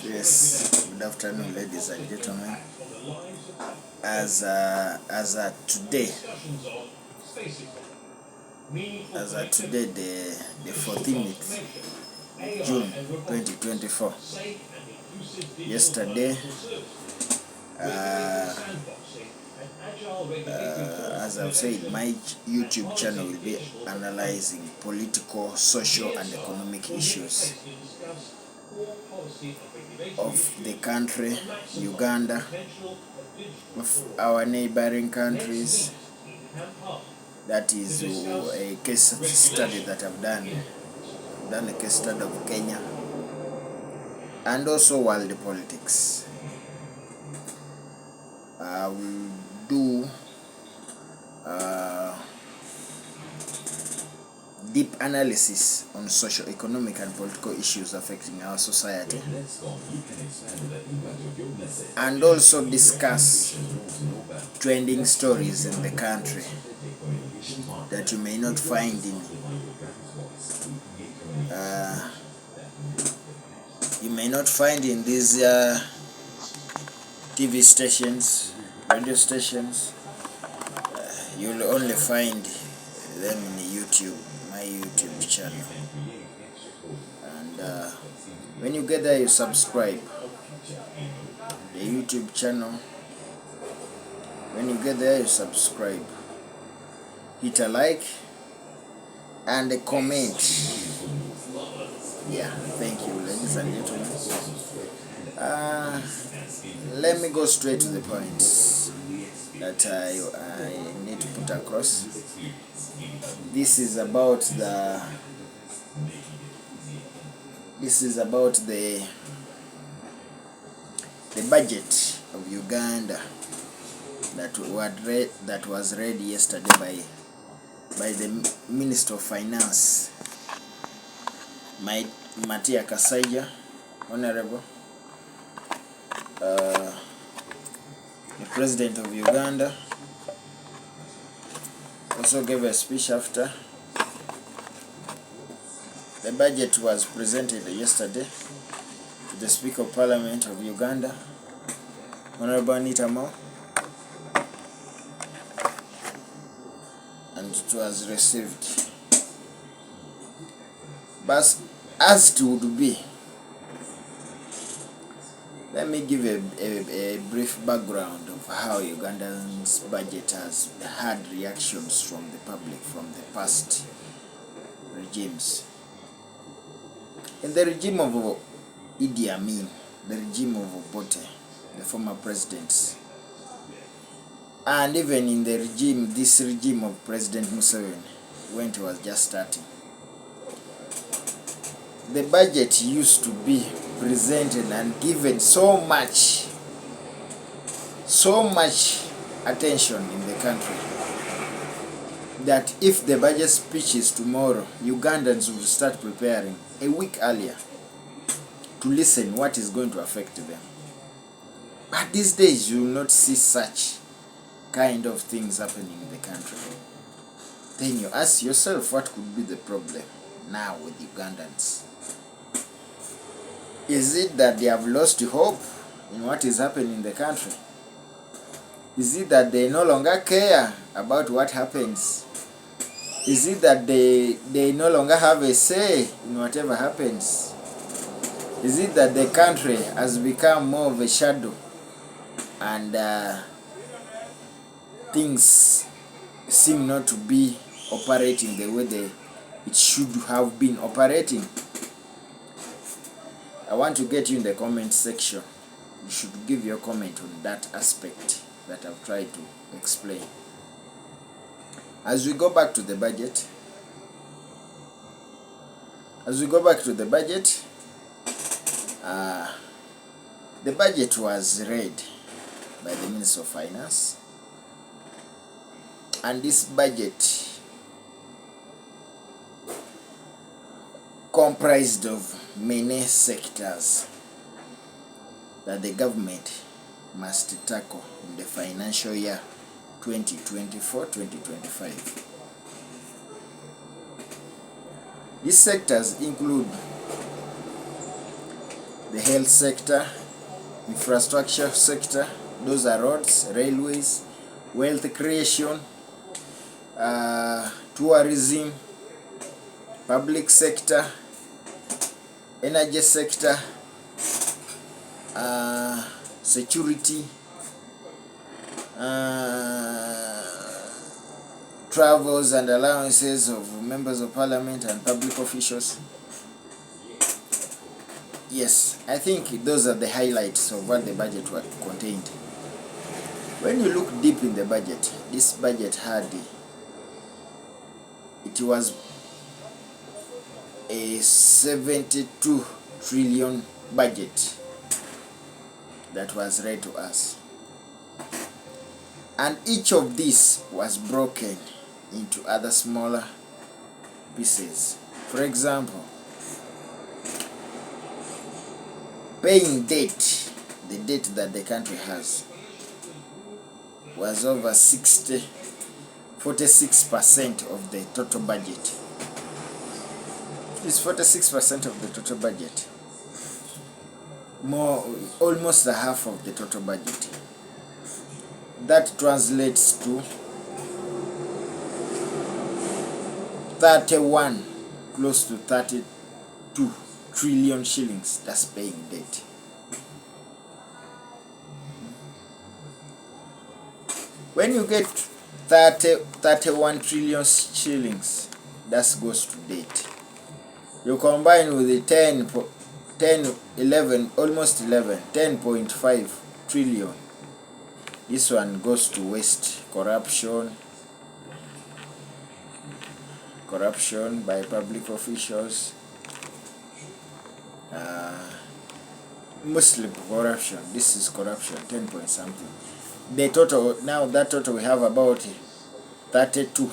Yes, good afternoon, ladies and gentlemen. As today, the 14th June 2024. Yesterday, as I've said, my YouTube channel will be analyzing political, social, and economic issues of the country, Uganda, of our neighboring countries. That is a case study that I've done. I've done a case study of Kenya and also world politics. I will do deep analysis on socio-economic and political issues affecting our society, and also discuss trending stories in the country that you may not find in these TV stations, radio stations. You'll only find them in YouTube, my YouTube channel. And when you get there, you subscribe the YouTube channel. When you get there, you subscribe, hit a like and a comment. Yeah, thank you, ladies and gentlemen. Let me go straight to the points that I need to put across. This is about the budget of Uganda that was read yesterday by the Minister of Finance, Matia Kasaija, Honorable, the President of Uganda also gave a speech after. The budget was presented yesterday to the Speaker of Parliament of Uganda, Honorable Anita Mo, and it was received. But as it would be, let me give a brief background of how Uganda's budget has had reactions from the public from the past regimes. In the regime of Idi Amin, the regime of Obote, the former presidents, and even in this regime of President Museveni, when it was just starting, the budget used to be presented and given so much attention in the country that if the budget speech is tomorrow, Ugandans will start preparing a week earlier to listen what is going to affect them. But these days you will not see such kind of things happening in the country. Then you ask yourself, what could be the problem now with Ugandans? Is it that they have lost hope in what is happening in the country? Is it that they no longer care about what happens? Is it that they no longer have a say in whatever happens? Is it that the country has become more of a shadow and things seem not to be operating the way it should have been operating? I want to get you in the comment section. You should give your comment on that aspect that I've tried to explain. As we go back to the budget, the budget was read by the Minister of Finance, and this budget comprised of many sectors that the government must tackle in the financial year 2024-2025. These sectors include the health sector, infrastructure sector, those are roads, railways, wealth creation, tourism, public sector, energy sector, security, travels and allowances of members of parliament and public officials. Yes, I think those are the highlights of what the budget contained. When you look deep in the budget, this budget it was a 72 trillion budget that was read to us. And each of these was broken into other smaller pieces. For example, paying debt, the debt that the country has, was over 46% of the total budget. It's 46% of the total budget. Almost a half of the total budget. That translates to 31, close to 32 trillion shillings. That's paying debt. When you get 31 trillion shillings, that goes to debt. You combine with the 10.5 trillion. This one goes to waste, corruption by public officials, mostly corruption. This is corruption, 10 point something. The total, now that total we have about 42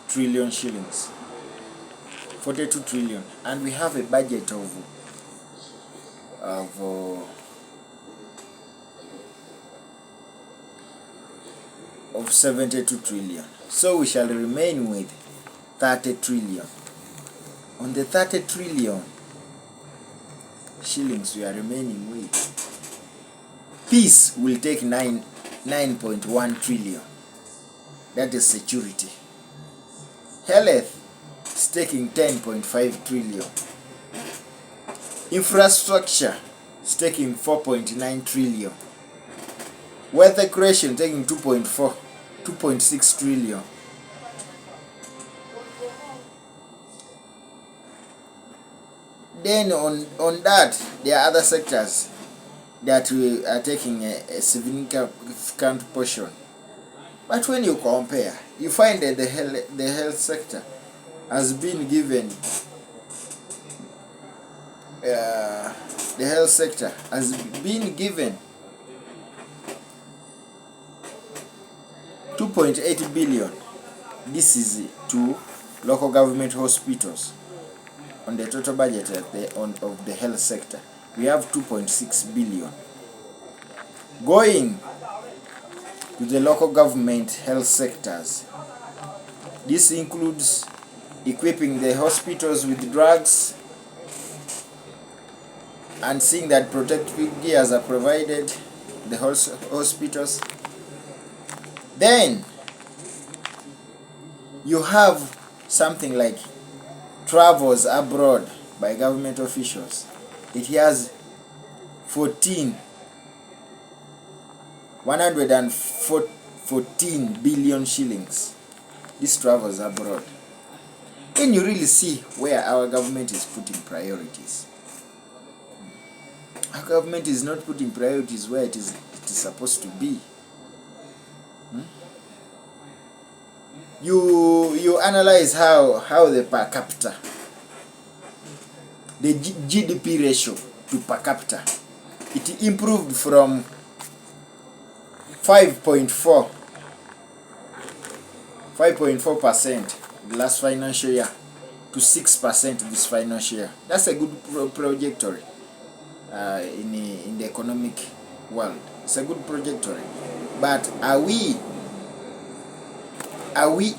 trillion shillings. 42 trillion, and we have a budget of 72 trillion. So we shall remain with 30 trillion. On the 30 trillion shillings we are remaining with, peace will take 9.1 trillion. That is security. Health is taking 10.5 trillion. Infrastructure is taking 4.9 trillion. Wealth creation taking 2.6 trillion. Then on that, there are other sectors that we are taking a significant portion. But when you compare, you find that the health sector has been given, the health sector has been given 2.8 billion. This is to local government hospitals. On the total budget of the health sector, we have 2.6 billion going to the local government health sectors. This includes equipping the hospitals with drugs and seeing that protective gears are provided in the hospitals. Then you have something like travels abroad by government officials. It has 114 billion shillings. This travels abroad. Then you really see where our government is putting priorities. Our government is not putting priorities where it is supposed to be. You analyze how the per capita, the GDP ratio to per capita, it improved from 5.4% the last financial year to 6% this financial year. That's a good trajectory in the economic world. It's a good trajectory. But are we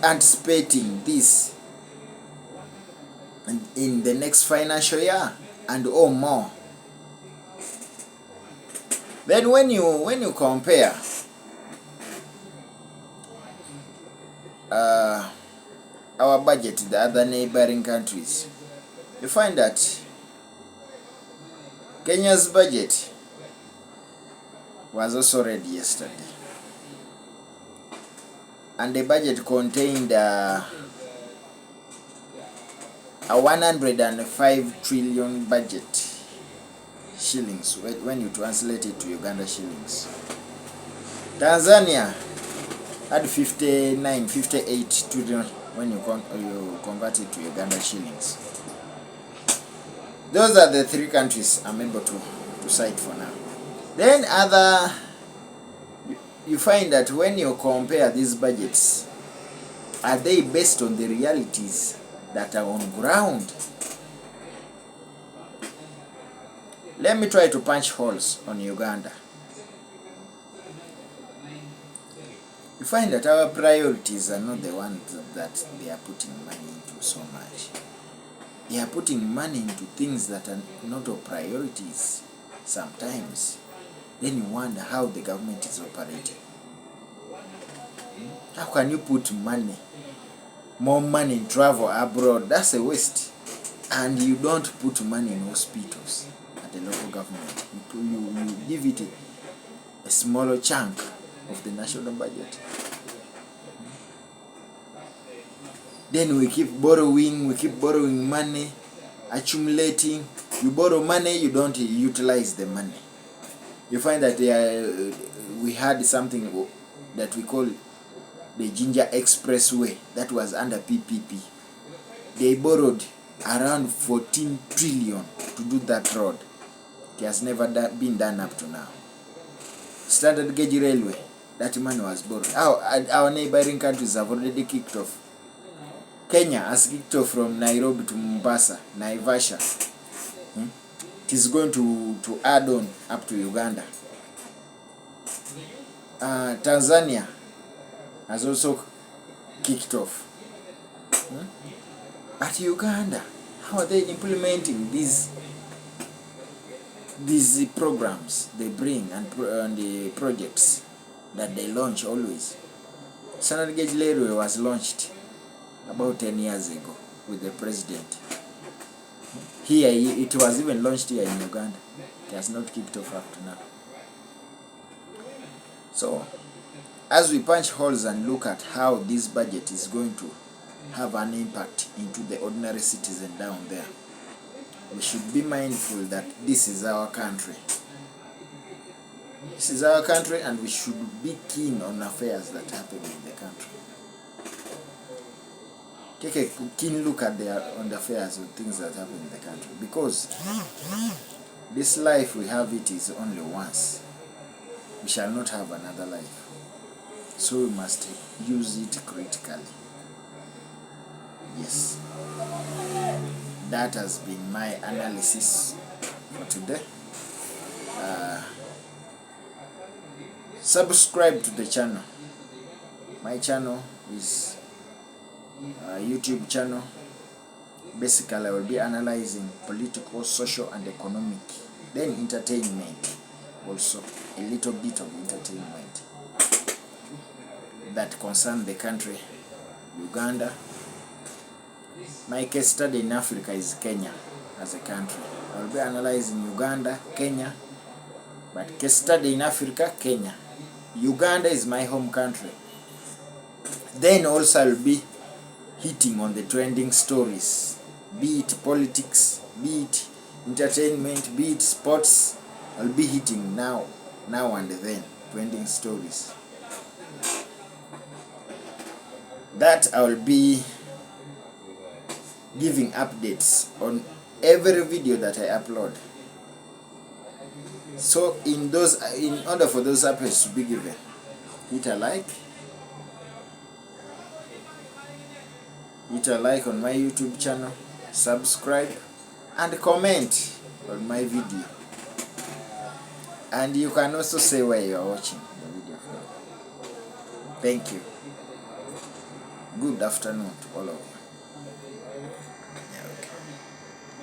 anticipating this in the next financial year? and or more. Then when you compare our budget to the other neighboring countries, you find that Kenya's budget was also read yesterday, and the budget contained a 105 trillion budget shillings when you translate it to Uganda shillings. Tanzania had 58 trillion when you convert it to Uganda shillings. Those are the three countries I'm able to cite for now. Then you find that when you compare these budgets, are they based on the realities that are on ground? Let me try to punch holes on Uganda. You find that our priorities are not the ones that they are putting money into so much. They are putting money into things that are not of priorities sometimes. Then you wonder how the government is operating. How can you put more money in travel abroad? That's a waste. And you don't put money in hospitals at the local government. You give it a smaller chunk of the national budget. Then we keep borrowing money, accumulating. You borrow money, you don't utilize the money. You find that we had something that we call the Ginger Expressway that was under PPP. They borrowed around 14 trillion to do that road. It has never been done up to now. Standard gauge railway, that money was borrowed. Our neighboring countries have already kicked off. Kenya has kicked off from Nairobi to Mombasa, Naivasha. It is going to add on up to Uganda. Tanzania has also kicked off. At Uganda, how are they implementing these programs they bring and the projects that they launch always? Standard gauge railway was launched about 10 years ago with the president. Here, it was even launched here in Uganda. It has not kicked off up to now. So, as we punch holes and look at how this budget is going to have an impact into the ordinary citizen down there, we should be mindful that this is our country. This is our country, and we should be keen on affairs that happen in the country. Take a keen look at on the affairs and things that happen in the country, because this life we have, it is only once. We shall not have another life. So we must use it critically. Yes. That has been my analysis for today. Subscribe to the channel. My channel is a YouTube channel. Basically, I will be analyzing political, social, and economic. Then entertainment. Also, a little bit of entertainment that concern the country, Uganda. My case study in Africa is Kenya as a country. I will be analyzing Uganda, Kenya, but case study in Africa, Kenya. Uganda is my home country. Then also I will be hitting on the trending stories, be it politics, be it entertainment, be it sports. I'll be hitting now and then trending stories. That I will be giving updates on every video that I upload. So in order for those updates to be given, hit a like on my YouTube channel, subscribe, and comment on my video. And you can also say where you are watching the video from. Thank you. Good afternoon to all of you.